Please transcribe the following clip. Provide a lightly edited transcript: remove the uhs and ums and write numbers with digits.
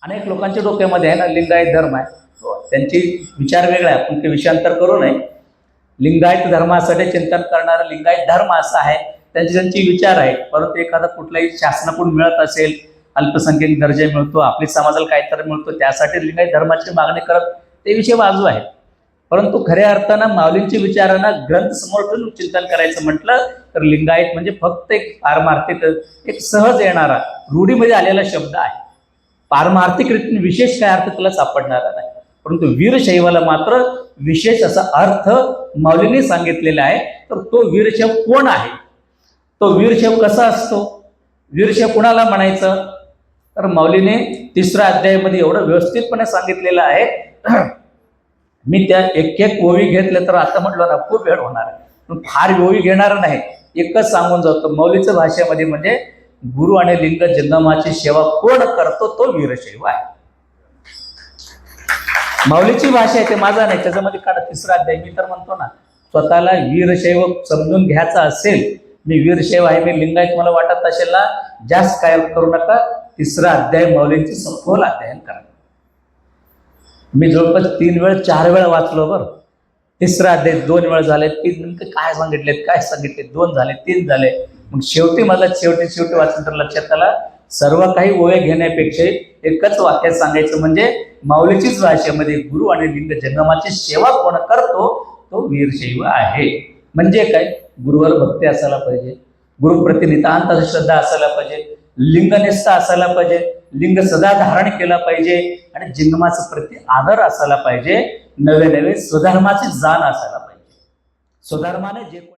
अनेक लोकांच्या डोक्यामध्ये आहे ना लिंगायत धर्म आहे, त्यांची विचार वेगळा आहे, आपण ते विषयांतर करू नये. लिंगायत धर्मासाठी चिंतन करणारा लिंगायत धर्म असा आहे, त्यांचे विचार आहेत. परंतु एखादा कुठलाही शासनाकडून मिळत असेल, अल्पसंख्याक दर्जा मिळतो, आपली समाजाला काहीतरी मिळतो, त्यासाठी लिंगायत धर्माची मागणी करत ते विषय बाजू आहेत. परंतु खऱ्या अर्थानं माऊलींची विचारांना ग्रंथ समोर ठेवून चिंतन करायचं म्हटलं तर लिंगायत म्हणजे फक्त एक पारमार्थिक, एक सहज येणारा रूढीमध्ये आलेला शब्द आहे. पारमार्थिक रीतीने विशेष काय अर्थ तुला सापडणारा नाही. परंतु वीरशैवाला मात्र विशेष असा अर्थ माऊलींनी सांगितलेला आहे. तर तो वीरशैव कोण आहे, तो वीरशैव कसा असतो, वीरशैव कुणाला म्हणायचं, तर माऊलीने 3रा अध्यायामध्ये एवढं व्यवस्थितपणे सांगितलेलं आहे. मी त्या एक ओवी घेतलं तर आता म्हटलं ना खूप वेळ होणार आहे, पण फार ओवी घेणार नाही, एकच सांगून जातो. माऊलीच्या भाषेमध्ये म्हणजे गुरु आणि लिंग जंगमाची सेवा कोण करतो तो वीरशैव आहे. माऊलीची भाषा आहे, ते माझा नाही, त्याच्यामध्ये काढा 3रा अध्याय. मी तर म्हणतो ना, स्वतःला वीरशैव समजून घ्यायचा असेल, मी वीरशैव आहे, मी लिंगायत मला वाटत असेल ना, जास्त काय करू नका, 3रा अध्याय माऊलींची सखोल अध्ययन करा. मी जवळपास 3 वेळ 4 वेळ वाचलो बरं. 3रा अध्याय 2 वेळ झाले, 3 नेमके काय सांगितले, 2 झाले, 3 झाले. मग शेवटी मला शेवटी वाचून तर लक्षात आला, सर्व काही ओव्या घेण्यापेक्षा एकच वाक्यात सांगायचं म्हणजे माऊलीचीच भाषेमध्ये गुरु आणि लिंग जंगमाची सेवा कोण करतो तो वीरशैव आहे. म्हणजे काय, गुरुवर भक्ती असायला पाहिजे, गुरुप्रती नितांत श्रद्धा असायला पाहिजे, लिंगनिष्ठ असायला पाहिजे, लिंग सदा धारण केला पाहिजे आणि जंगमाचा प्रती आदर असायला पाहिजे. नवे स्वधर्माची जाण असायला पाहिजे. स्वधर्माने जे